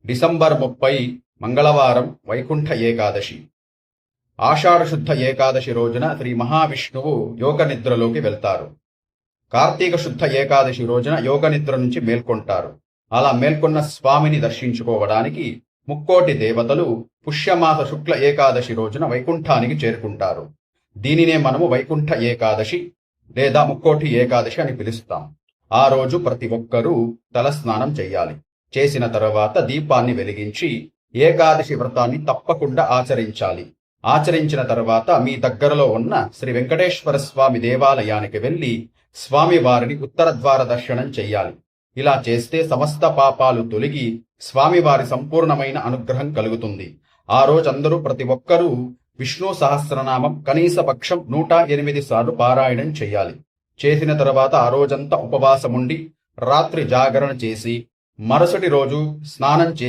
December 30 మంగళవారం వైకుంఠ ఏకాదశి. ఆషాఢశుద్ధ ఏకాదశి రోజున శ్రీ మహావిష్ణువు యోగ నిద్రలోకి వెళ్తారు. కార్తీక శుద్ధ ఏకాదశి రోజున యోగ నిద్ర నుంచి మేల్కొంటారు. అలా మేల్కొన్న స్వామిని దర్శించుకోవడానికి ముక్కోటి దేవతలు పుష్యమాస శుక్ల ఏకాదశి రోజున వైకుంఠానికి చేరుకుంటారు. దీనినే మనము వైకుంఠ ఏకాదశి లేదా ముక్కోటి ఏకాదశి అని పిలుస్తాం. ఆ రోజు ప్రతి ఒక్కరూ తలస్నానం చెయ్యాలి. చేసిన తర్వాత దీపాన్ని వెలిగించి ఏకాదశి వ్రతాన్ని తప్పకుండా ఆచరించాలి. ఆచరించిన తర్వాత మీ దగ్గరలో ఉన్న శ్రీ వెంకటేశ్వర స్వామి దేవాలయానికి వెళ్లి స్వామివారిని ఉత్తర ద్వార దర్శనం చెయ్యాలి. ఇలా చేస్తే సమస్త పాపాలు తొలగి స్వామివారి సంపూర్ణమైన అనుగ్రహం కలుగుతుంది. ఆ రోజందరూ ప్రతి ఒక్కరూ విష్ణు సహస్రనామం కనీస పక్షం 108 సార్లు పారాయణం చెయ్యాలి. చేసిన తర్వాత ఆ రోజంతా ఉపవాసముండి రాత్రి జాగరణ చేసి మరుసటి రోజు స్నానం చేసి